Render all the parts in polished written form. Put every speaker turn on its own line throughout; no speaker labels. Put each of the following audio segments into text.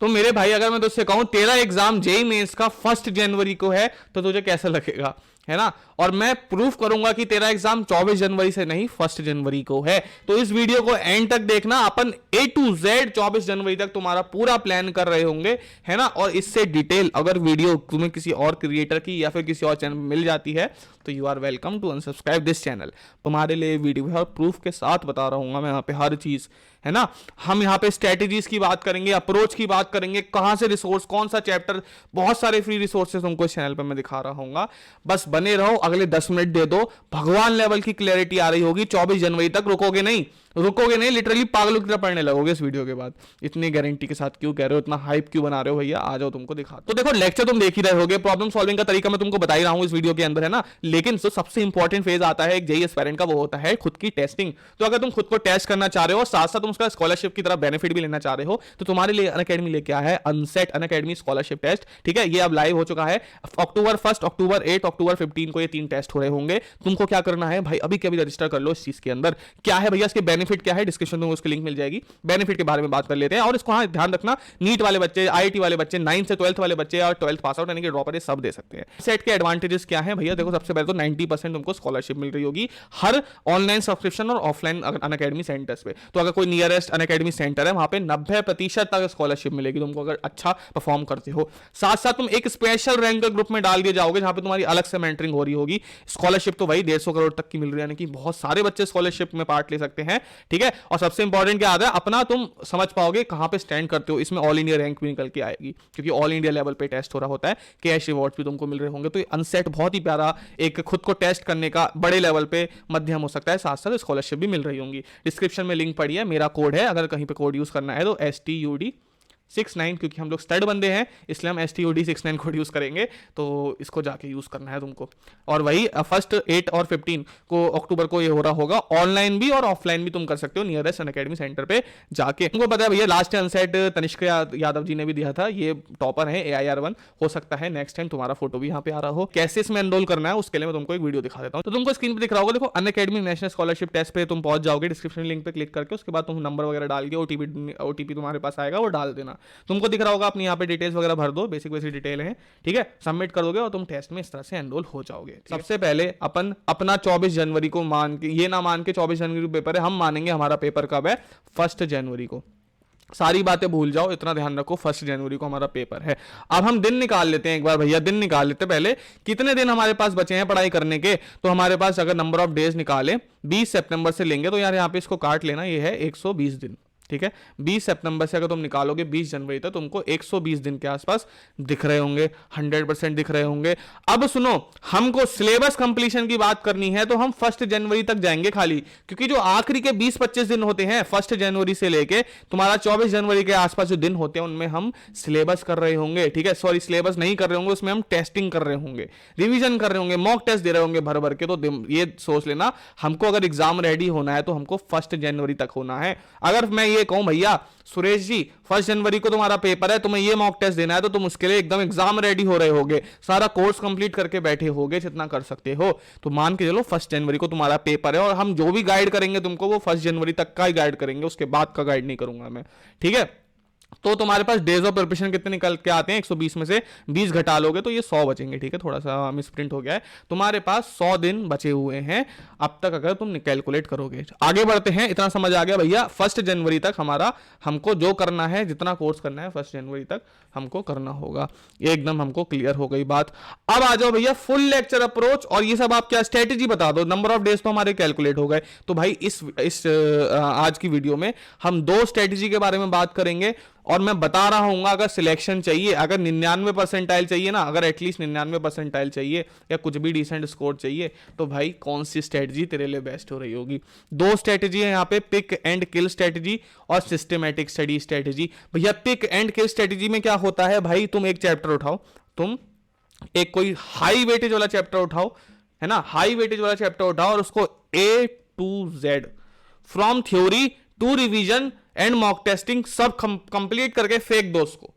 तो मेरे भाई अगर मैं तुझसे कहूं तेरा एग्जाम जेई मेंस का 1 जनवरी को है तो तुझे कैसा लगेगा, है ना। और मैं प्रूफ करूंगा कि तेरा एग्जाम 24 जनवरी से नहीं 1 जनवरी को है। तो इस वीडियो को एंड तक देखना, अपन A to Z 24 जनवरी तक तुम्हारा पूरा प्लान कर रहे होंगे, है ना। और इससे डिटेल अगर वीडियो तुम्हें किसी और क्रिएटर की या फिर किसी और चैनल में मिल जाती है तो you are welcome to unsubscribe this channel. तुम्हारे लिए वीडियो है और प्रूफ के साथ बता रहा हूँ मैं यहाँ पे हर चीज, है ना। हम यहाँ पे स्ट्रेटेजीज की बात करेंगे, अप्रोच की बात करेंगे, कहां से रिसोर्स, कौन सा चैप्टर, बहुत सारे फ्री रिसोर्सेज तुमको इस चैनल पे मैं दिखा रहा हूँ। बस बने रहो, अगले 10 मिनट दे दो, भगवान लेवल की क्लैरिटी आ रही होगी। 24 जनवरी तक रुकोगे नहीं, रुकोगे नहीं, लिटरली पागलों की तरह पढ़ने लगोगे इस वीडियो के बाद। इतनी गारंटी के साथ क्यों कह रहे हो, इतना हाइप क्यों बना रहे हो भैया, आ जाओ तुमको दिखा। तो देखो लेक्चर तुम देख ही रहे होगे, प्रॉब्लम सॉल्विंग का तरीका मैं तुमको बता ही रहा हूं इस वीडियो के अंदर, है ना। लेकिन जो सबसे इंपॉर्टेंट फेज आता है एक जेईई एस्पायरेंट का, वो होता है खुद की टेस्टिंग। तो अगर तुम खुद को टेस्ट करना चाह रहे हो, साथ साथ तुम उसका स्कॉलरशिप की तरह बेनिफिट भी लेना चाह रहे हो, तो तुम्हारे लिए अनअकैडमी लेके आया है अनसेट अनअकैडमी स्कॉलरशिप टेस्ट। ठीक है, ये अब लाइव हो चुका है। अक्टूबर 1, अक्टूबर 8, अक्टूबर 15 को ये 3 टेस्ट हो रहे होंगे। तुमको क्या करना है भाई, अभी कभी रजिस्टर कर लो इस चीज के अंदर। क्या है भैया इसके बेनिफिट क्या है, डिस्क्रिप्शन में उसकी लिंक मिल जाएगी, बेनिफिट के बारे में बात कर लेते हैं। और इसको हाँ ध्यान रखना, नीट वाले बच्चे, आईआईटी वाले बच्चे, 9 से 12th वाले बच्चे और 12th पास आउट यानी कि ड्रॉपर, ये सब दे सकते हैं। सेट के एडवांटेजेस क्या है भैया, देखो सबसे पहले तो 90% तुमको स्कॉलरशिप मिल रही होगी हर ऑनलाइन सब्सक्रिप्शन और ऑफलाइन अनअकैडमी सेंटर्स पे। तो अगर कोई नियरेस्ट अनअकैडमी सेंटर है वहां पे 90% तक स्कॉलरशिप मिलेगी तुमको अगर अच्छा परफॉर्म करते हो। साथ साथ तुम एक स्पेशल रैंक ग्रुप में डाल दिए जाओगे जहां पे तुम्हारी अलग से मेंटरिंग हो रही होगी। स्कॉलरशिप तो भाई 150 करोड़ तक की मिल रही है, यानी कि बहुत सारे बच्चे स्कॉलरशिप में पार्ट ले सकते हैं। ठीक है, और सबसे इंपॉर्टेंट क्या आता है, अपना तुम समझ पाओगे कहां पे स्टैंड करते हो। इसमें ऑल इंडिया रैंक भी निकल के आएगी क्योंकि ऑल इंडिया लेवल पे टेस्ट हो रहा होता है, कैश रिवॉर्ड भी तुमको मिल रहे होंगे। तो अनसेट बहुत ही प्यारा एक खुद को टेस्ट करने का बड़े लेवल पे मध्यम हो सकता है, साथ साथ स्कॉलरशिप भी मिल रही होंगी। डिस्क्रिप्शन में लिंक पड़ी है, मेरा कोड है, अगर कहीं पे कोड यूज करना है तो STUD69, क्योंकि हम लोग स्टड बंदे हैं इसलिए हम STUD69 कोड यूज करेंगे। तो इसको जाके यूज करना है तुमको। और वही 1, 8 और 15 को अक्टूबर को ये हो रहा होगा, ऑनलाइन भी और ऑफलाइन भी तुम कर सकते हो नियरेस्ट अनअकैडमी सेंटर पे जाके। तुमको पता है भैया लास्ट अनसेट तनिष्क यादव जी ने भी दिया था, ये टॉपर है AIR1। हो सकता है नेक्स्ट टाइम तुम्हारा फोटो भी यहाँ पे आ रहा हो। कैसे इसमें एनरोल करना है उसके लिए मैं तुमको एक वीडियो दिखा देता हूँ। तो तुमको स्क्रीन पे दिख रहा होगा, देखो अनअकैडमी नेशनल स्कॉलरशिप टेस्ट पे तुम पहुंच जाओगे, डिस्क्रिप्शन लिंक पे क्लिक करके उसके बाद तुम नंबर वगैरह डाल के ओटीपी तुम्हारे पास आएगा, वो डाल देना। तुमको दिख रहा होगा, अपनी यहाँ पे डिटेल्स वगैरह भर दो, बेसिक डिटेल है। ठीक है, सबमिट कर दोगे और तुम टेस्ट में इस तरह से एनरोल हो जाओगे। सबसे पहले अपन अपना 24 जनवरी को मान के, ये ना मान के 24 जनवरी को पेपर है, हम मानेंगे हमारा पेपर कब है, 1 जनवरी को। सारी बातें भूल जाओ, इतना ध्यान रखो 1 जनवरी को हमारा पेपर है। अब हम दिन निकाल लेते हैं एक बार भैया, दिन निकाल लेते पहले कितने दिन हमारे पास बचे हैं पढ़ाई करने के। तो हमारे पास अगर नंबर ऑफ डेज निकाले 20 सितंबर से लेंगे तो यार यहाँ पे इसको काट लेना, ये है 120 दिन। ठीक है, 20 सितंबर से अगर तुम निकालोगे 20 जनवरी तक तुमको 120 दिन के आसपास दिख रहे होंगे, 100% दिख रहे होंगे। अब सुनो, हमको सिलेबस कंप्लीशन की बात करनी है तो हम 1 जनवरी तक जाएंगे खाली, क्योंकि जो आखिरी के 20-25 दिन होते हैं 1 जनवरी से लेके तुम्हारा 24 जनवरी के आसपास जो दिन होते हैं उनमें हम सिलेबस कर रहे होंगे। ठीक है, सॉरी सिलेबस नहीं कर रहे होंगे, उसमें हम टेस्टिंग कर रहे होंगे, रिविजन कर रहे होंगे, मॉक टेस्ट दे रहे होंगे भर भर के। तो ये सोच लेना, हमको अगर एग्जाम रेडी होना है तो हमको 1 जनवरी तक होना है। अगर मैं ये कहूं भैया सुरेश जी 1 जनवरी को तुम्हारा पेपर है, तुम्हें ये मॉक टेस्ट देना है, तो तुम उसके लिए एकदम एग्जाम रेडी हो रहे होगे, सारा कोर्स कंप्लीट करके बैठे होगे जितना कर सकते हो। तो मान के चलो 1 जनवरी को तुम्हारा पेपर है और हम जो भी गाइड करेंगे तुमको वो 1 जनवरी तक का ही गाइड करेंगे, उसके बाद का गाइड नहीं करूंगा मैं। ठीक है, तो तुम्हारे पास डेज ऑफ प्रिपरेशन कितने निकल के आते हैं, 120 में से 20 घटा लोगे तो ये 100 बचेंगे। ठीक है, थोड़ा सा मिसप्रिंट हो गया है, तुम्हारे पास 100 दिन बचे हुए हैं अब तक अगर तुम कैलकुलेट करोगे। आगे बढ़ते हैं, इतना समझ आ गया भैया। 1 जनवरी तक हमारा हमको जो करना है, जितना कोर्स करना है 1 जनवरी तक हमको करना होगा, एकदम हमको क्लियर हो गई बात। अब आ जाओ भैया फुल लेक्चर अप्रोच और ये सब आप क्या स्ट्रेटेजी बता दो। नंबर ऑफ डेज तो हमारे कैलकुलेट हो गए, तो भाई इस आज की वीडियो में हम 2 स्ट्रेटेजी के बारे में बात करेंगे और मैं बता रहा हूं अगर सिलेक्शन चाहिए, अगर 99 परसेंटाइल चाहिए ना, अगर एटलीस्ट 99 परसेंटाइल चाहिए या कुछ भी डिसेंट स्कोर चाहिए, तो भाई कौन सी स्ट्रेटजी तेरे लिए बेस्ट हो रही होगी। 2 स्ट्रेटजी है यहाँ पे, पिक एंड किल स्ट्रेटजी और सिस्टमैटिक स्टडी स्ट्रेटजी। भैया पिक एंड किल स्ट्रेटजी में क्या होता है भाई, तुम एक चैप्टर उठाओ, तुम एक कोई हाई वेटेज वाला चैप्टर उठाओ, है ना, हाई वेटेज वाला चैप्टर उठाओ और उसको A to Z from theory to revision and mock testing सब कंप्लीट करके फेंक दो उसको।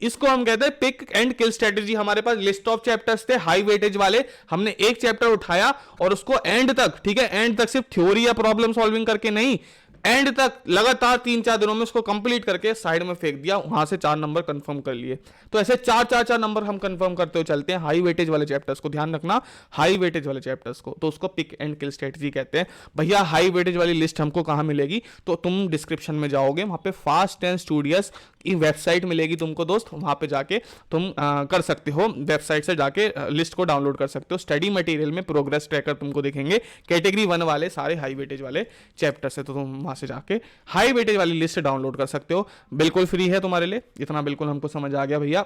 इसको हम कहते हैं पिक एंड किल स्ट्रेटजी। हमारे पास लिस्ट ऑफ चैप्टर्स थे हाई वेटेज वाले, हमने एक चैप्टर उठाया और उसको एंड तक, ठीक है, एंड तक सिर्फ थ्योरी या प्रॉब्लम सॉल्विंग करके नहीं, एंड तक लगातार 3-4 दिनों में उसको कंप्लीट करके साइड में फेंक दिया, वहां से 4 नंबर कंफर्म कर लिए। तो ऐसे 4-4 नंबर हम कंफर्म करते हुए चलते हैं हाई वेटेज वाले चैप्टर्स को। ध्यान रखना, हाई वेटेज वाले चैप्टर्स को, तो उसको पिक एंड किल स्ट्रेटजी कहते हैं। भैया हाई वेटेज वाली लिस्ट हमको कहां मिलेगी, तो तुम डिस्क्रिप्शन में जाओगे, वहां पे फास्ट एंड स्टूडियस की वेबसाइट मिलेगी तुमको दोस्त, वहां पे जाके तुम कर सकते हो, वेबसाइट से जाके लिस्ट को डाउनलोड कर सकते हो। स्टडी मटेरियल में प्रोग्रेस ट्रैकर तुमको दिखेंगे, कैटेगरी 1 वाले सारे हाई वेटेज वाले चैप्टर्स है, तो तुम वहां से जाके हाई वेटेज वाली लिस्ट डाउनलोड कर सकते हो, बिल्कुल फ्री है तुम्हारे लिए। इतना बिल्कुल हमको समझ आ गया भैया।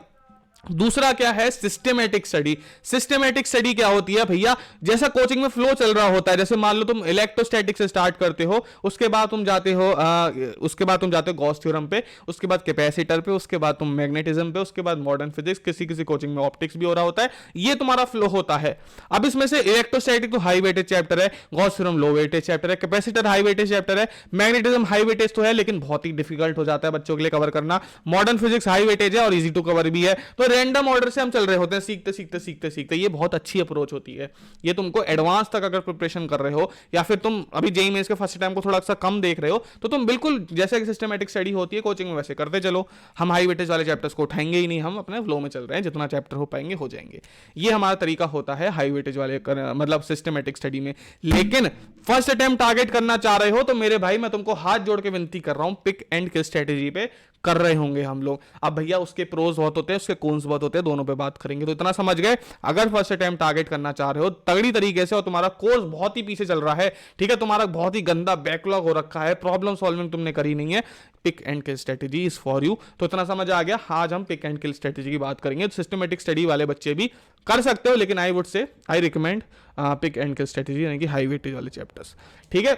दूसरा क्या है, सिस्टमैटिक स्टडी। सिस्टमैटिक स्टडी क्या होती है भैया, जैसा कोचिंग में फ्लो चल रहा होता है, जैसे मान लो तुम इलेक्ट्रोस्टैटिक से स्टार्ट करते हो, उसके बाद तुम जाते हो गॉस थ्योरम पे, उसके बाद कैपेसिटर पे, उसके बाद तुम मैग्नेटिज्म पे, उसके बाद मॉडर्न फिजिक्स, किसी किसी कोचिंग में ऑप्टिक्स भी हो रहा होता है, ये तुम्हारा फ्लो होता है। अब इसमें से इलेक्ट्रोस्टैटिक तो हाई वेटेज चैप्टर है, गॉस थ्योरम लो वेटेज चैप्टर है, कैपेसिटर हाई वेटेज चैप्टर है, मैग्नेटिज्म हाई वेटेज तो है लेकिन बहुत ही डिफिकल्ट हो जाता है बच्चों के लिए कवर करना, मॉडर्न फिजिक्स हाई वेटेज है और इजी टू कवर भी है। तो रैंडम ऑर्डर से हम चल रहे होते हैं, सीखते सीखते सीखते सीखते। ये बहुत अच्छी अप्रोच होती है, ये तुमको एडवांस तक अगर प्रिपरेशन कर रहे हो, या फिर तुम अभी जेईई मेंस के फर्स्ट टाइम को थोड़ा सा कम देख रहे हो, तो तुम बिल्कुल जैसे सिस्टमैटिक स्टडी होती है कोचिंग में वैसे करते चलो। हम हाई वेटेज वाले चैप्टर्स को उठाएंगे ही नहीं, हम अपने फ्लो में चल रहे हैं, जितना चैप्टर हो पाएंगे हो जाएंगे। ये हमारा तरीका होता है हाई वेटेज वाले मतलब सिस्टमैटिक स्टडी में। लेकिन फर्स्ट अटेम्प्ट टारगेट करना चाह रहे हो तो मेरे भाई मैं तुमको हाथ जोड़ के विनती कर रहा हूं, पिक एंड किल स्ट्रेटेजी पे कर रहे होंगे हम लोग। अब भैया उसके प्रोज बहुत होते हैं, उसके कॉन्स बहुत होते हैं, दोनों पे बात करेंगे। तो इतना समझ गए, अगर फर्स्ट अटेम्प्ट टारगेट करना चाह रहे हो तगड़ी तरीके से और तुम्हारा कोर्स बहुत ही पीछे चल रहा है, ठीक है, तुम्हारा बहुत ही गंदा बैकलॉग हो रखा है, प्रॉब्लम सॉल्विंग तुमने करी नहीं है, pick and kill strategy is for you. तो इतना समझ आ गया। आज हम पिक एंड किल स्ट्रेटेजी की बात करेंगे। सिस्टमेटिक स्टडी वाले बच्चे भी कर सकते हो, लेकिन I would say I recommend pick and kill strategy, यानी कि हाई वेटेज वाले चैप्टर्स, ठीक है।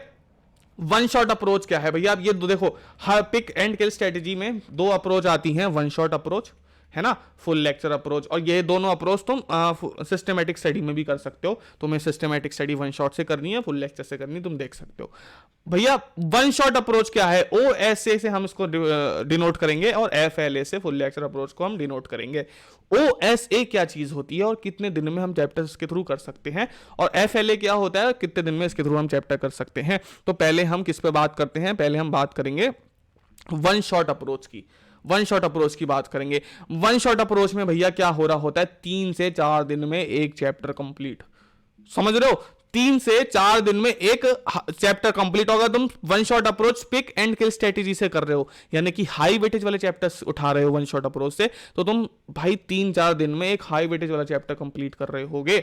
वन शॉट अप्रोच क्या है भैया, आप ये देखो, हर पिक एंड किल स्ट्रेटेजी में 2 अप्रोच आती हैं, वन शॉट अप्रोच है ना, फुल लेक्चर अप्रोच, और ये दोनों अप्रोच तुम सिस्टमैटिक स्टडी में भी कर सकते हो। तुम्हें सिस्टमैटिक स्टडी वन शॉट से करनी है, फुल लेक्चर से करनी है, तुम देख सकते हो। भैया वन शॉट अप्रोच क्या है, OSA से हम इसको डिनोट करेंगे और FLA से फुल लेक्चर अप्रोच को हम डिनोट करेंगे। OSA क्या चीज होती है और कितने दिन में हम चैप्टर इसके थ्रू कर सकते हैं, और FLA क्या होता है, कितने दिन में इसके थ्रू हम चैप्टर कर सकते हैं। तो पहले हम किस पे बात करते हैं, पहले हम बात करेंगे वन शॉट अप्रोच की। वन शॉट अप्रोच की बात करेंगे। वन शॉट अप्रोच में भैया क्या हो रहा होता है, 3 से 4 दिन में एक चैप्टर कंप्लीट, समझ रहे हो, 3 से 4 दिन में एक चैप्टर कंप्लीट होगा। तुम one shot approach pick and kill strategy से कर रहे हो, यानी कि हाई वेटेज वाले चैप्टर्स उठा रहे हो वन शॉट अप्रोच से, तो तुम भाई 3-4 दिन में एक हाई वेटेज वाला चैप्टर कंप्लीट कर रहे होगे।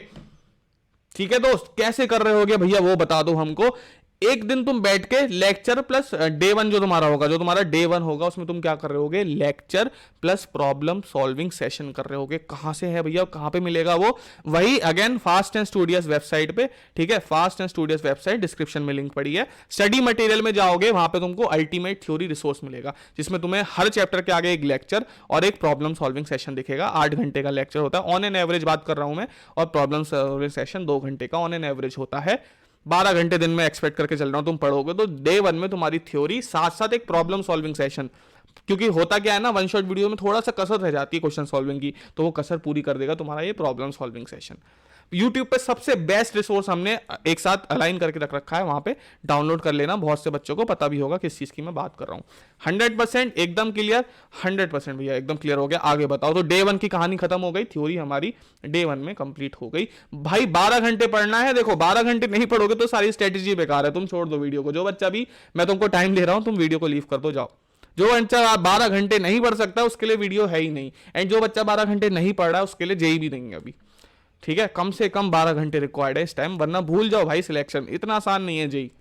ठीक है दोस्त, कैसे कर रहे होगे भैया वो बता दो हमको। एक दिन तुम बैठ के लेक्चर प्लस डे 1 जो तुम्हारा होगा, जो तुम्हारा डे 1 होगा, उसमें तुम क्या कर रहे होगे, lecture plus problem solving session कर रहे होगे। कहां से है भैया, कहां पे मिलेगा वो, वही again fast and studious website पे, ठीक है, fast and studious website, description में लिंक पड़ी है। स्टडी मटेरियल में जाओगे, वहां पे तुमको अल्टीमेट थ्योरी रिसोर्स मिलेगा, जिसमें तुम्हें हर चैप्टर के आगे एक लेक्चर और एक प्रॉब्लम सॉल्विंग सेशन दिखेगा। 8 घंटे का लेक्चर होता है ऑन एन एवरेज, बात कर रहा हूं मैं, और प्रॉब्लम सॉल्विंग सेशन 2 घंटे का ऑन एन एवरेज होता है। 12 घंटे दिन में एक्सपेक्ट करके चल रहा हूं तुम पढ़ोगे, तो डे 1 में तुम्हारी थ्योरी साथ साथ एक प्रॉब्लम सॉल्विंग सेशन, क्योंकि होता क्या है ना, वन शॉट वीडियो में थोड़ा सा कसर रह जाती है क्वेश्चन सॉल्विंग की, तो वो कसर पूरी कर देगा तुम्हारा ये प्रॉब्लम सॉल्विंग सेशन। YouTube पे सबसे बेस्ट रिसोर्स हमने एक साथ अलाइन करके रख रखा है, वहां पे डाउनलोड कर लेना, बहुत से बच्चों को पता भी होगा किस चीज की मैं बात कर रहा हूं। 100% एकदम क्लियर, 100% भैया एकदम क्लियर हो गया। आगे बताओ, तो डे 1 की कहानी खत्म हो गई, थ्योरी हमारी डे 1 में कंप्लीट हो गई। भाई 12 घंटे पढ़ना है, देखो 12 घंटे नहीं पढ़ोगे तो सारी स्ट्रेटेजी बेकार है, तुम छोड़ दो वीडियो को। जो बच्चा भी, मैं तुमको टाइम दे रहा हूं, तुम वीडियो को लीव कर दो, जाओ। जो बच्चा 12 घंटे नहीं पढ़ सकता उसके लिए वीडियो है ही नहीं, एंड जो बच्चा 12 घंटे नहीं पढ़ रहा है उसके लिए जेईई भी नहीं है अभी, ठीक है। कम से कम 12 घंटे रिक्वायर्ड है इस टाइम, वरना भूल जाओ भाई, सिलेक्शन इतना आसान नहीं है जेईई,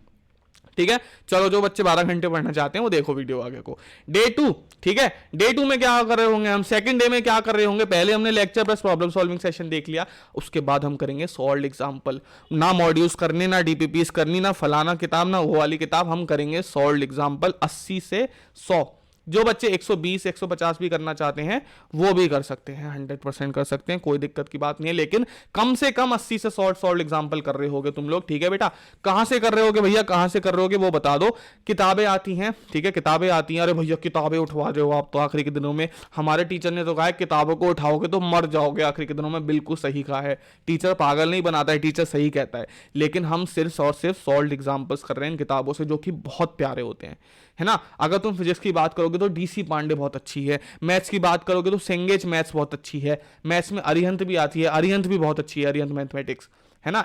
ठीक है। चलो जो बच्चे 12 घंटे पढ़ना चाहते हैं वो देखो वीडियो आगे को। डे 2, ठीक है, डे 2 में क्या कर रहे होंगे हम, सेकंड डे में क्या कर रहे होंगे, पहले हमने lecture plus problem solving session देख लिया, उसके बाद हम करेंगे सॉल्व्ड एग्जांपल। ना मॉड्यूल्स करने, ना डीपीपीस करनी, ना फलाना किताब, ना वो वाली किताब, हम करेंगे सॉल्व्ड एग्जांपल 80 से 100, जो बच्चे 120 150 भी करना चाहते हैं वो भी कर सकते हैं, 100% कर सकते हैं, कोई दिक्कत की बात नहीं है। लेकिन कम से कम 80 से 100 एग्जाम्पल कर रहे होगे तुम लोग, ठीक है बेटा। कहां से कर रहे होगे भैया, कहां से कर रहे होगे वो बता दो। किताबें आती हैं, ठीक है, किताबें आती हैं। अरे भैया किताबें उठवा रहे हो आप तो आखिरी के दिनों में, हमारे टीचर ने तो कहा है किताबों को उठाओगे तो मर जाओगे आखिरी के दिनों में। बिल्कुल सही कहा है, टीचर पागल नहीं बनाता है, टीचर सही कहता है। लेकिन हम सिर्फ और सिर्फ सॉल्व एग्जाम्पल्स कर रहे हैं इन किताबों से, जो कि बहुत प्यारे होते हैं, है ना। अगर तुम फिजिक्स की बात करोगे तो डीसी पांडे बहुत अच्छी है, मैथ्स की बात करोगे तो सेंगेज मैथ्स बहुत अच्छी है, मैथ्स में अरिहंत भी आती है, अरिहंत भी बहुत अच्छी है, अरिहंत मैथमेटिक्स, है ना।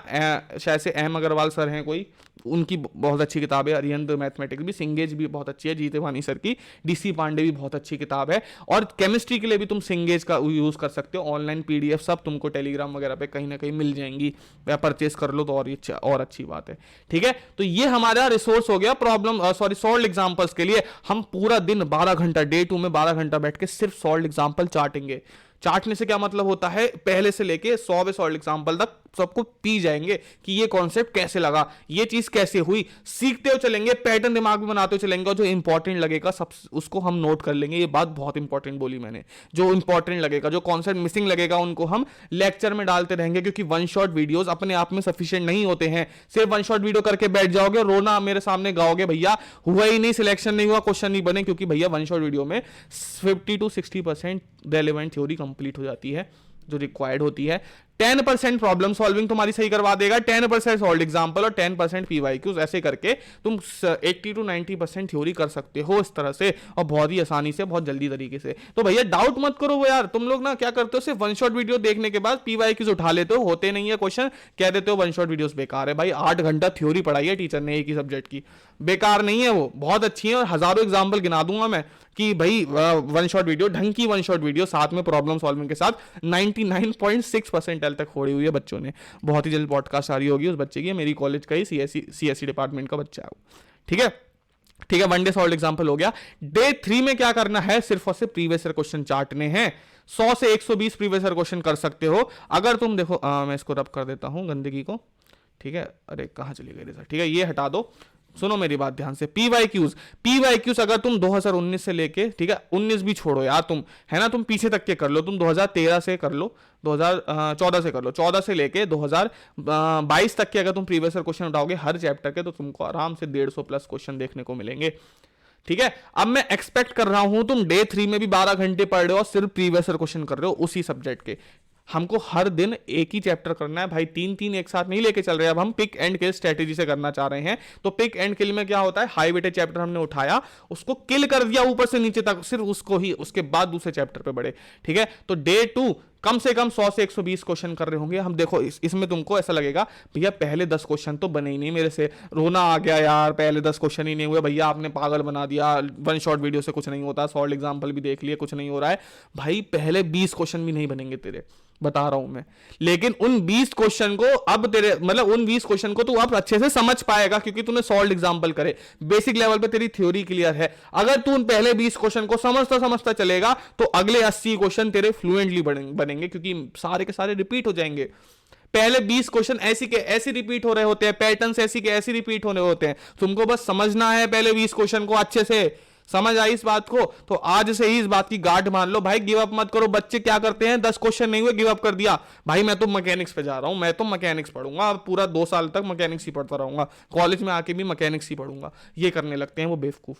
शायद से एम अग्रवाल सर हैं कोई, उनकी बहुत अच्छी किताब है अरिहंत मैथमेटिक्स भी, सिंगेज भी बहुत अच्छी है जीते वानी सर की, डीसी पांडे भी बहुत अच्छी किताब है। और केमिस्ट्री के लिए भी तुम सिंगेज का यूज कर सकते हो, ऑनलाइन पीडीएफ सब तुमको टेलीग्राम वगैरह पे कहीं ना कहीं मिल जाएंगी, या परचेस कर लो तो और अच्छी बात है, ठीक है। तो ये हमारा रिसोर्स हो गया प्रॉब्लम सॉल्व एग्जाम्पल्स के लिए। हम पूरा दिन 12 घंटा, डे 2 में 12 घंटा बैठ के सिर्फ सॉल्व एग्जाम्पल चाटेंगे। चाटने से क्या मतलब होता है, पहले से लेके 100 सॉल्व एग्जाम्पल तक सबको पी जाएंगे कि ये कॉन्सेप्ट कैसे लगा, ये चीज कैसे हुई, सीखते हो चलेंगे, पैटर्न दिमाग में बनाते हो चलेंगे, और जो इंपॉर्टेंट लगेगा सब उसको हम नोट कर लेंगे। ये बात बहुत इंपॉर्टेंट बोली मैंने, जो इंपॉर्टेंट लगेगा, जो कॉन्सेप्ट मिसिंग लगेगा उनको हम लेक्चर में डालते रहेंगे, क्योंकि वन शॉट वीडियोस अपने आप में सफिशिएंट नहीं होते हैं। सिर्फ वन शॉट वीडियो करके बैठ जाओगे, रोना मेरे सामने गाओगे भैया हुआ ही नहीं, सिलेक्शन नहीं हुआ, क्वेश्चन नहीं बने, क्योंकि भैया वन शॉट वीडियो में 50 to 60% रेलेवेंट थ्योरी कंप्लीट हो जाती है जो रिक्वायर्ड होती है। 10% प्रॉब्लम सॉल्विंग तुम्हारी सही करवा देगा, 10% सॉल्व एग्जाम्पल और 10% पीवाईक्यूज, ऐसे करके तुम 80 to 90% थ्योरी कर सकते हो इस तरह से, और बहुत ही आसानी से, बहुत जल्दी तरीके से। तो भैया डाउट मत करो वो यार, तुम लोग ना क्या करते हो, सिर्फ वन शॉट वीडियो देखने के बाद पीवाईक्यूज उठा लेते हो, होते नहीं है क्वेश्चन, कह देते हो वन शॉट वीडियोस बेकार है। भाई 8 घंटा थ्योरी पढ़ाई है टीचर ने एक ही सब्जेक्ट की, बेकार नहीं है वो, बहुत अच्छी है, और हजारों एग्जाम्पल गिना दूंगा मैं कि भाई वन शॉट वीडियो, ढंग की वन शॉट वीडियो साथ में प्रॉब्लम सॉल्विंग के साथ 99.6% तक छोड़ी हुई है बच्चों ने। बहुत ही जल्द पॉडकास्ट आ रही होगी उस बच्चे की, मेरी कॉलेज का ही सीएससी डिपार्टमेंट का बच्चा है वो, ठीक है। ठीक है, वन डे सॉल्व एग्जाम्पल हो गया। डे 3 में क्या करना है, सिर्फ और सिर्फ प्रीवियस ईयर क्वेश्चन चाटने हैं। 100 से 120 प्रीवियस ईयर क्वेश्चन कर सकते हो अगर तुम देखो। मैं इसको रब कर देता हूं गंदगी को, ठीक है। अरे कहां चली गई रिजल्ट, ठीक है, ये हटा दो, सुनो मेरी बात ध्यान से। पीवाईक्यूज अगर तुम 2019 से लेके, ठीक है, 19 भी छोड़ो यार तुम, है ना, तुम पीछे तक के कर लो, तुम 2013 से कर लो, 2014 से कर लो, 14 से लेके 2022 तक के अगर तुम प्रीवियस ईयर क्वेश्चन उठाओगे हर चैप्टर के, तो तुमको आराम से 150 प्लस क्वेश्चन देखने को मिलेंगे, ठीक है। अब मैं एक्सपेक्ट कर रहा हूं तुम डे 3 में भी 12 घंटे पढ़ रहे हो और सिर्फ प्रीवियस ईयर क्वेश्चन कर रहे हो उसी सब्जेक्ट के। हमको हर दिन एक ही चैप्टर करना है भाई, 3-3 एक साथ नहीं लेके चल रहे हैं। अब हम पिक एंड किल स्ट्रेटेजी से करना चाह रहे हैं। तो पिक एंड किल में क्या होता है, हाई वेटेज चैप्टर हमने उठाया, उसको किल कर दिया ऊपर से नीचे तक, सिर्फ उसको ही, उसके बाद दूसरे चैप्टर पे बढ़े, ठीक है। तो डे 2 कम से कम 100 से 120 क्वेश्चन कर रहे होंगे हम। देखो इसमें तुमको ऐसा लगेगा भैया पहले 10 क्वेश्चन तो बने ही नहीं, मेरे से रोना आ गया यार, पहले 10 क्वेश्चन ही नहीं हुए, भैया आपने पागल बना दिया, वन शॉट वीडियो से कुछ नहीं होता, सॉल्व एग्जाम्पल भी देख लिए कुछ नहीं हो रहा है। भाई पहले 20 क्वेश्चन भी नहीं बनेंगे तेरे, बता रहा हूं मैं। लेकिन उन 20 क्वेश्चन को अब तेरे, मतलब उन 20 क्वेश्चन को तू अब अच्छे से समझ पाएगा, क्योंकि तूने सॉल्व एग्जाम्पल करे, बेसिक लेवल पे तेरी थ्योरी क्लियर है। अगर तू उन पहले 20 क्वेश्चन को समझता चलेगा तो अगले 80 क्वेश्चन तेरे फ्लुएंटली बनेंगे, क्योंकि सारे के सारे रिपीट हो जाएंगे। पहले 20 क्वेश्चन ऐसी के ऐसे रिपीट हो रहे होते हैं, पैटर्न्स ऐसी के ऐसे रिपीट होने होते हैं, तुमको बस समझना है पहले 20 क्वेश्चन को अच्छे से। समझ आई इस बात को, तो आज से ही इस बात की गांठ मान लो भाई, गिव अप मत करो। बच्चे क्या करते हैं, 10 क्वेश्चन नहीं हुए गिव अप कर दिया, भाई मैं तो मैकेनिक्स पे जा रहा हूं, मैं तो मैकेनिक्स पढ़ूंगा पूरा 2 साल तक, मैकेनिक्स ही पढ़ता रहूंगा, कॉलेज में आके भी मैकेनिक्स ही पढ़ूंगा, ये करने लगते हैं वो बेवकूफ,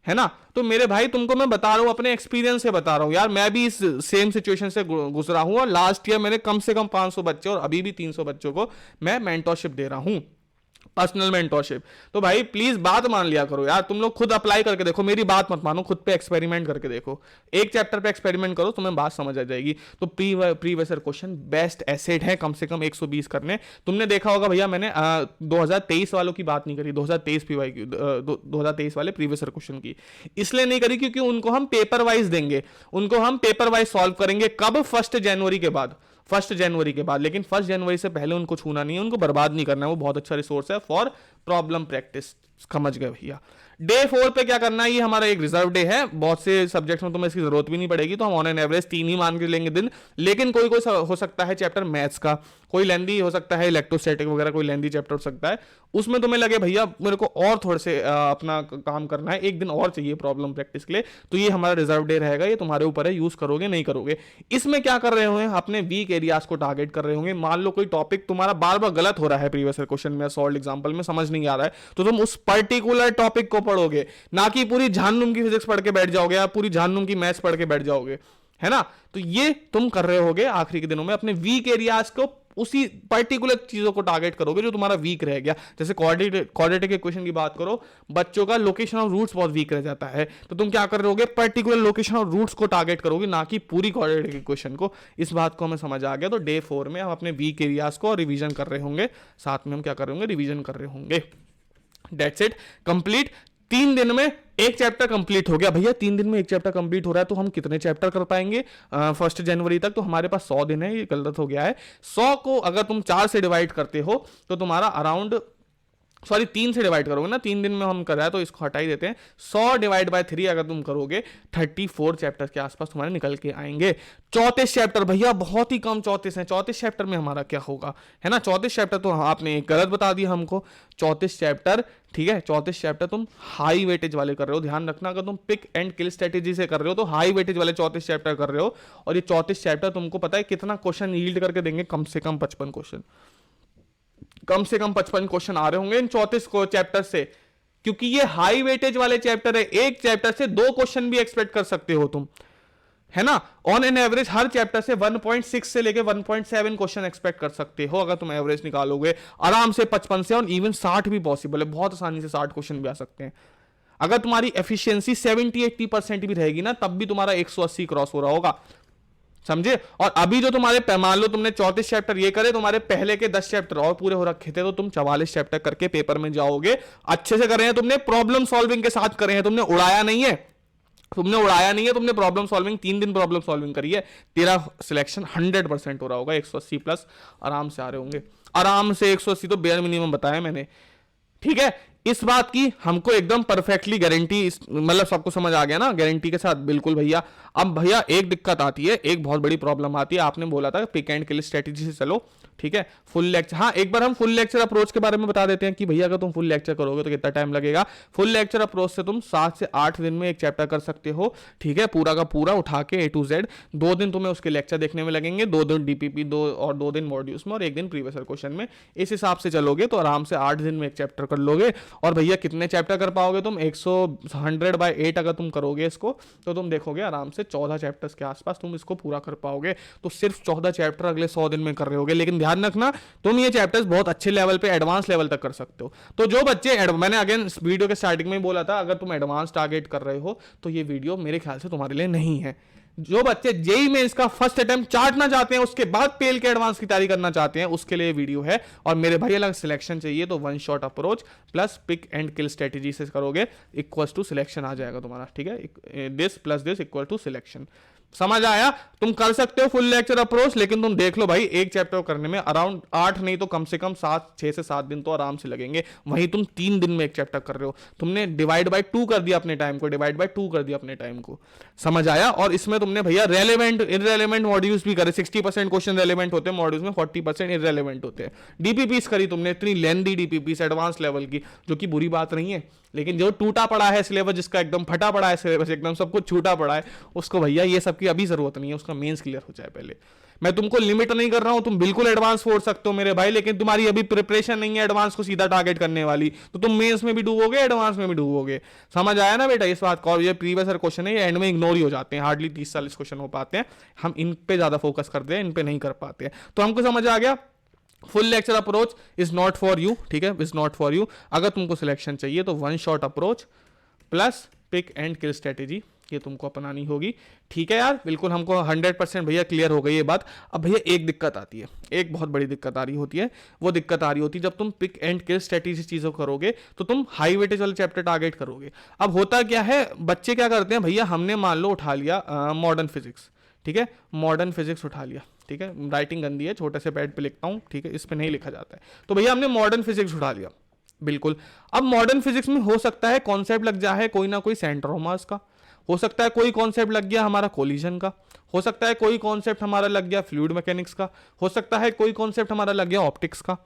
है ना। तो मेरे भाई तुमको मैं बता रहा हूं, अपने एक्सपीरियंस से बता रहा हूं यार, मैं भी इस सेम सिचुएशन से गुजरा हूं, और लास्ट ईयर मैंने कम से कम 500 बच्चे और अभी भी 300 बच्चों को मैं मेंटरशिप दे रहा हूं, पर्सनल मेंटरशिप। तो भाई प्लीज बात मान लिया करो यार, तुम लोग खुद अप्लाई करके देखो, मेरी बात मत मानो, खुद पे एक्सपेरिमेंट करके देखो, एक चैप्टर पे एक्सपेरिमेंट करो, तुम्हें बात समझ आ जाएगी। तो previous year question best asset है, कम से कम 120 करने। तुमने देखा होगा भैया मैंने 2023 वालों की बात नहीं करी, 2023 पीवाई 2023 वाले प्रीवियस ईयर क्वेश्चन की इसलिए नहीं करी क्योंकि उनको हम पेपर वाइज देंगे, उनको हम पेपर वाइज सॉल्व करेंगे। कब? 1 जनवरी के बाद, 1 जनवरी के बाद। लेकिन 1 जनवरी से पहले उनको छूना नहीं है, उनको बर्बाद नहीं करना है। वो बहुत अच्छा रिसोर्स है फॉर प्रॉब्लम प्रैक्टिस, समझ गए भैया। डे 4 पे क्या करना है, ये हमारा एक रिजर्व डे है, बहुत से सब्जेक्ट्स में तुम्हें इसकी जरूरत भी नहीं पड़ेगी, तो हम ऑन एन एवरेज 3 ही मान के लेंगे दिन। लेकिन कोई कोई हो सकता है चैप्टर मैथ्स का, कोई लेंदी हो सकता है, इलेक्ट्रोस्टैटिक वगैरह कोई लेंदी चैप्टर हो सकता है, उसमें तुम्हें लगे भैया मेरे को और थोड़े से अपना काम करना है, एक दिन और चाहिए प्रॉब्लम प्रैक्टिस के लिए, तो ये हमारा रिजर्व डे रहेगा, ये तुम्हारे ऊपर है, यूज करोगे नहीं करोगे। इसमें क्या कर रहे होंगे, अपने वीक एरियाज को टारगेट कर रहे होंगे। मान लो कोई टॉपिक तुम्हारा बार बार गलत हो रहा है, प्रीवियस क्वेश्चन में सॉल्व एग्जांपल में समझ नहीं आ रहा है, तो तुम उस पर्टिकुलर टॉपिक को पढ़ोगे, ना कि पूरी झानूम की फिजिक्स पढ़ के बैठ जाओगे या पूरी झानूम की मैथ्स पढ़ के बैठ जाओगे, है ना। तो ये तुम कर रहे होगे आखिरी के दिनों में, अपने वीक एरियाज को, उसी पर्टिकुलर चीजों को टारगेट करोगे जो तुम्हारा वीक रह गया। जैसे क्वाड्रेटिक इक्वेशन की बात करो, बच्चों का लोकेशन ऑफ रूट्स बहुत वीक रह जाता है, तो तुम क्या कर रहे होगे, पर्टिकुलर लोकेशन ऑफ रूट्स को टारगेट करोगे, ना कि पूरी क्वाड्रेटिक इक्वेशन को। इस बात को हमें समझ आ गया। तो डे 4 में हम अपने वीक एरियाज को रिवीजन कर रहे होंगे, साथ में हम क्या कर रहे होंगे, रिवीजन कर रहे होंगे। That's it, complete. 3 दिन में एक चैप्टर कंप्लीट हो गया। भैया 3 दिन में एक चैप्टर कंप्लीट हो रहा है तो हम कितने चैप्टर कर पाएंगे 1 जनवरी तक? तो हमारे पास 100 दिन है, ये गलत हो गया है। 100 को अगर तुम 4 से डिवाइड करते हो तो तुम्हारा अराउंड, सॉरी 3 से डिवाइड करोगे ना, 3 दिन में हम कर रहे हैं तो इसको हटा ही देते हैं। 100 डिवाइड बाय 3 अगर तुम करोगे 34 चैप्टर के आसपास तुम्हारे निकल के आएंगे। 34 चैप्टर भैया बहुत ही कम 34 हैं। 34 चैप्टर में हमारा क्या होगा, है ना। 34 चैप्टर तो आपने गलत बता दिया हमको। 34 चैप्टर, ठीक है, 34 चैप्टर तुम हाई वेटेज वाले कर रहे हो। ध्यान रखना, अगर तुम पिक एंड किल स्ट्रेटेजी से कर रहे हो तो हाई वेटेज वाले 34 चैप्टर कर रहे हो। और ये 34 चैप्टर तुमको पता है कितना क्वेश्चन यील्ड करके देंगे? कम से कम 55 क्वेश्चन, कम से कम 55 क्वेश्चन आ रहे होंगे इन 34 को चैप्टर से, क्योंकि ये हाई वेटेज वाले चैप्टर है। एक चैप्टर से 2 क्वेश्चन भी एक्सपेक्ट कर सकते हो तुम, है ना। On an average her chapter से 1.6 से लेके 1.7 क्वेश्चन एक्सपेक्ट कर सकते हो अगर तुम एवरेज निकालोगे आराम से 55 से। और इवन 60 भी पॉसिबल है, बहुत आसानी से 60 क्वेश्चन भी आ सकते हैं। अगर तुम्हारी एफिशिएंसी 70-80% भी रहेगी ना, तब भी तुम्हारा 180 क्रॉस हो रहा होगा, समझे। और अभी जो तुम्हारे, मान लो तुमने 34 चैप्टर ये करे, तुम्हारे पहले के 10 चैप्टर और पूरे हो रखे थे, तो तुम 44 चैप्टर करके पेपर में जाओगे। अच्छे से करे हैं तुमने, प्रॉब्लम सॉल्विंग के साथ करे हैं, तुमने उड़ाया नहीं है, तुमने उड़ाया नहीं है, तुमने प्रॉब्लम सॉल्विंग 3 दिन प्रॉब्लम सॉल्विंग करी है। तेरा सिलेक्शन 100% हो रहा होगा। 180 प्लस आराम से आ रहे होंगे, आराम से 180 तो बेयर मिनिमम बताया मैंने, ठीक है। इस बात की हमको एकदम परफेक्टली गारंटी, मतलब सबको समझ आ गया ना, गारंटी के साथ, बिल्कुल भैया। अब भैया एक दिक्कत आती है, एक बहुत बड़ी प्रॉब्लम आती है। आपने बोला था पिक एंड किल स्ट्रेटेजी से चलो, ठीक है। फुल लेक्चर, हाँ एक बार हम फुल लेक्चर अप्रोच के बारे में बता देते हैं कि भैया अगर तुम फुल लेक्चर करोगे तो कितना टाइम लगेगा। फुल लेक्चर अप्रोच से तुम 7 से 8 दिन में एक चैप्टर कर सकते हो, ठीक है, पूरा का पूरा उठा के A to Z। 2 दिन तुम्हें उसके लेक्चर देखने में लगेंगे, 2 दिन DPP, 2 दिन मॉड्यूल्स में और 1 दिन प्रीवियस क्वेश्चन में। इस हिसाब से चलोगे तो आराम से 8 दिन में एक चैप्टर कर लोगे। और भैया कितने चैप्टर कर पाओगे तुम? 100/8 अगर तुम करोगे इसको, तो तुम देखोगे आराम से 14 चैप्टर्स के आसपास तुम इसको पूरा कर पाओगे। तो सिर्फ 14 चैप्टर अगले 100 दिन में कर रहे होगे। लेकिन ध्यान रखना, तुम ये चैप्टर्स बहुत अच्छे लेवल पे, एडवांस लेवल तक कर सकते हो। तो जो बच्चे, मैंने अगेन वीडियो के स्टार्टिंग में बोला था, अगर तुम एडवांस टारगेट कर रहे हो तो ये वीडियो मेरे ख्याल से तुम्हारे लिए नहीं है। जो बच्चे जेई में इसका फर्स्ट अटेम्प्ट चाटना चाहते हैं, उसके बाद पेल के एडवांस की तैयारी करना चाहते हैं, उसके लिए वीडियो है। और मेरे भाई अलग सिलेक्शन चाहिए तो 1 shot approach plus pick and kill strategy से करोगे, इक्वल्स टू सिलेक्शन आ जाएगा तुम्हारा, ठीक है। This plus this equal to selection. समझ आया? तुम कर सकते हो फुल लेक्चर अप्रोच, लेकिन तुम देख लो भाई, एक चैप्टर करने में अराउंड 8 नहीं तो कम से कम 6 से 7 दिन तो आराम से लगेंगे। वहीं तुम 3 दिन में एक चैप्टर कर रहे हो, तुमने डिवाइड बाय 2 कर दिया अपने टाइम को, डिवाइड बाय 2 कर दिया अपने टाइम को। समझ आया? और इसमें तुमने भैया रेलेवेंट इनरेलेवेंट मॉड्यूल्स भी करे। 60% क्वेश्चन रेलेवेंट होते हैं मॉड्यूल्स में, 40% इनरेलेवेंट होते हैं। डीपीपीस करी तुमने, इतनी लेंदी डीपीपीस एडवांस लेवल की, जो कि बुरी बात नहीं है। लेकिन जो टूटा पड़ा है सिलेबस, जिसका एकदम फटा पड़ा है सिलेबस, एकदम सब कुछ छूटा पड़ा है, उसको भैया ये सब की अभी जरूरत नहीं है, उसका मेंस क्लियर हो जाए पहले। मैं तुमको लिमिट नहीं कर रहा हूं, तुम बिल्कुल एडवांस फोड़ सकते हो मेरे भाई, लेकिन तुम्हारी अभी प्रिपरेशन नहीं है एडवांस को सीधा टारगेट करने वाली, तो तुम मेंस में भी डूबोगे, एडवांस में भी डूबोगे। समझ आया ना बेटा इस बात को? ये प्रीवियस क्वेश्चन है, ये एंड में इग्नोर ही हो जाते हैं, हार्डली 30-40 क्वेश्चन हो पाते हैं। हम इन पे ज्यादा फोकस करते हैं, इन पे नहीं कर पाते हैं। तो हमको समझ आ गया, full lecture approach is not for you, ठीक है, इज नॉट फॉर यू। अगर तुमको सिलेक्शन चाहिए तो 1 shot approach plus pick and kill strategy, ये तुमको अपनानी होगी, ठीक है यार। बिल्कुल हमको 100% भैया क्लियर हो गई ये बात। अब भैया एक दिक्कत आती है, एक बहुत बड़ी दिक्कत आ रही होती है। वो दिक्कत आ रही होती है जब तुम पिक एंड किल स्ट्रेटेजी चीज़ों करोगे तो तुम हाई वेटेज वाले चैप्टर टारगेट करोगे। अब होता क्या है, बच्चे क्या करते हैं भैया, हमने मान लो उठा लिया मॉडर्न फिजिक्स, ठीक है, मॉडर्न फिजिक्स उठा लिया, ठीक है, राइटिंग गंदी है, छोटे से पैड पे लिखता हूँ, ठीक है, इस पे नहीं लिखा जाता है। तो भैया हमने मॉडर्न फिजिक्स उठा लिया, बिल्कुल। अब मॉडर्न फिजिक्स में हो सकता है कॉन्सेप्ट लग जाए कोई ना कोई सेंट्रोमास का, हो सकता है कोई कॉन्सेप्ट लग गया हमारा कोलिजन का, हो सकता है कोई कॉन्सेप्ट हमारा लग गया फ्लूइड मैकेनिक्स का, हो सकता है कोई कॉन्सेप्ट हमारा लग गया ऑप्टिक्स का।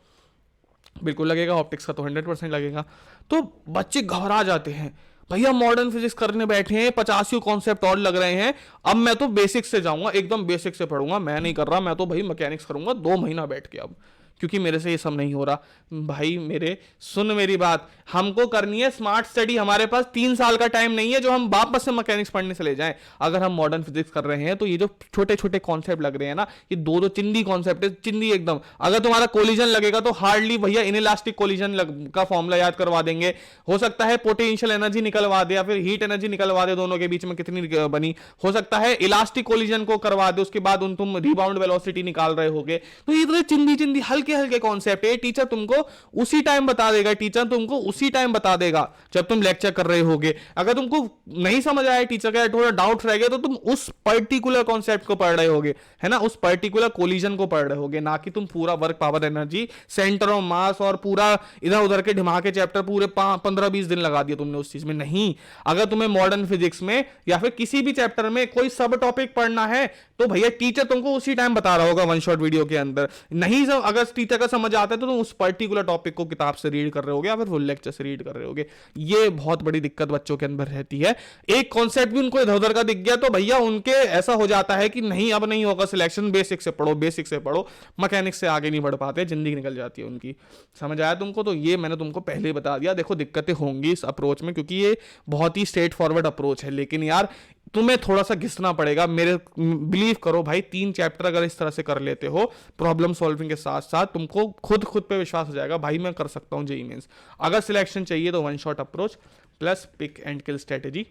बिल्कुल लगेगा, ऑप्टिक्स का तो 100% लगेगा। तो बच्चे घबरा जाते हैं, भैया मॉडर्न फिजिक्स करने बैठे हैं, 50 कॉन्सेप्ट और लग रहे हैं, अब मैं तो बेसिक से जाऊंगा, एकदम बेसिक से पढ़ूंगा, मैं नहीं कर रहा, मैं तो भाई मैकेनिक्स करूंगा 2 महीना बैठ के अब, क्योंकि मेरे से ये सब नहीं हो रहा। भाई मेरे सुन मेरी बात, हमको करनी है स्मार्ट स्टडी, हमारे पास 3 साल का टाइम नहीं है जो हम वापस से मैकेनिक्स पढ़ने से ले जाएं। अगर हम मॉडर्न फिजिक्स कर रहे हैं तो ये जो छोटे छोटे कॉन्सेप्ट लग रहे हैं ना, ये दो दो चिंदी कॉन्सेप्ट है, चिंदी एकदम। अगर तुम्हारा कोलिजन लगेगा तो हार्डली भैया इनइलास्टिक कोलिजन का फॉर्मूला याद करवा देंगे, हो सकता है पोटेंशियल एनर्जी निकलवा दे या फिर हीट एनर्जी निकलवा दे, दोनों के बीच में कितनी बनी, हो सकता है इलास्टिक कोलिजन को करवा दे, उसके बाद तुम रिबाउंड वेलोसिटी निकाल रहे होगे। तो ये चिंदी चिंदी हल्के हल्के कॉन्सेप्ट है, टीचर तुमको उसी टाइम बता देगा, टीचर तुमको उसी टाइम बता देगा जब तुम लेक्चर कर रहे होगे। अगर तुमको नहीं समझ आया, टीचर का थोड़ा डाउट रह गया, तो तुम उस पर्टिकुलर कॉन्सेप्ट को पढ़ रहे होगे, है ना, उस पर्टिकुलर कोलिजन को पढ़ रहे होगे, ना कि तुम पूरा work power energy centre of mass और पूरा इधर उधर के ढिमाके चैप्टर पूरे 15-20 दिन लगा दिए तुमने उस चीज में। नहीं, अगर तुम्हें मॉडर्न फिजिक्स में या फिर किसी भी चैप्टर में कोई सब टॉपिक पढ़ना है तो भैया टीचर तुमको उसी टाइम बता रहा होगा वन शॉट वीडियो के अंदर। नहीं सब अगर टीचर का समझ आता है तो तुम उस पर्टिकुलर टॉपिक को किताब से रीड कर रहे होगे या फिर फुल लेक्चर से रीड कर रहे होगे। ये बहुत बड़ी दिक्कत बच्चों के अंदर रहती है। एक कॉन्सेप्ट भी उनको इधर उधर का दिख गया तो भैया उनके ऐसा हो जाता है कि नहीं अब नहीं होगा सिलेक्शन, बेसिक से पढ़ो, बेसिक से पढ़ो, मैकेनिक्स से आगे नहीं बढ़ पाते, जिंदगी निकल जाती है उनकी। समझ आया तुमको? तो ये मैंने तुमको पहले ही बता दिया। देखो दिक्कतें होंगी इस अप्रोच में क्योंकि ये बहुत ही स्ट्रेट फॉरवर्ड अप्रोच है, लेकिन यार तुम्हें थोड़ा सा घिसना पड़ेगा। मेरे बिलीव करो भाई, 3 चैप्टर अगर इस तरह से कर लेते हो प्रॉब्लम सॉल्विंग के साथ साथ, तुमको खुद पे विश्वास हो जाएगा, भाई मैं कर सकता हूं जेईई मेंस। अगर सिलेक्शन चाहिए तो one shot approach plus pick and kill strategy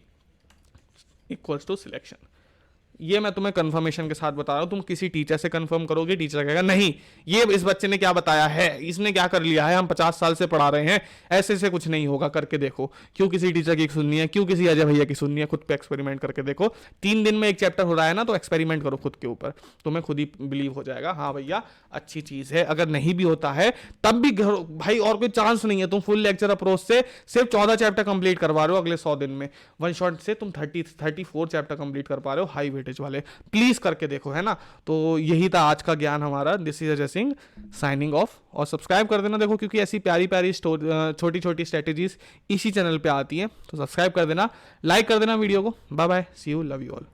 equals to selection. ये मैं तुम्हें कंफर्मेशन के साथ बता रहा हूं। तुम किसी टीचर से कंफर्म करोगे, टीचर कहेगा नहीं ये इस बच्चे ने क्या बताया है, इसने क्या कर लिया है, हम 50 साल से पढ़ा रहे हैं, ऐसे से कुछ नहीं होगा, करके देखो। क्यों किसी टीचर की सुननी है, क्यों किसी अजय भैया की सुननी है, खुद पे एक्सपेरिमेंट करके देखो। 3 दिन में एक चैप्टर हो रहा है ना, तो एक्सपेरिमेंट करो खुद के ऊपर, तुम्हें खुद ही बिलीव हो जाएगा हाँ भैया अच्छी चीज है। अगर नहीं भी होता है तब भी भाई और कोई चांस नहीं है, तुम फुल लेक्चर अप्रोच से सिर्फ 14 चैप्टर कंप्लीट करवा रहे हो अगले 100 दिन में, वन शॉट से तुम 34 चैप्टर कंप्लीट कर पा रहे हो हाई वेटेज वाले। प्लीज करके देखो, है ना। तो यही था आज का ज्ञान हमारा। This is Ajay Singh signing off. और सब्सक्राइब कर देना देखो, क्योंकि ऐसी प्यारी प्यारी छोटी छोटी स्ट्रेटेजीज इसी चैनल पे आती है, तो सब्सक्राइब कर देना, लाइक कर देना वीडियो को। Bye bye, see you, love you all.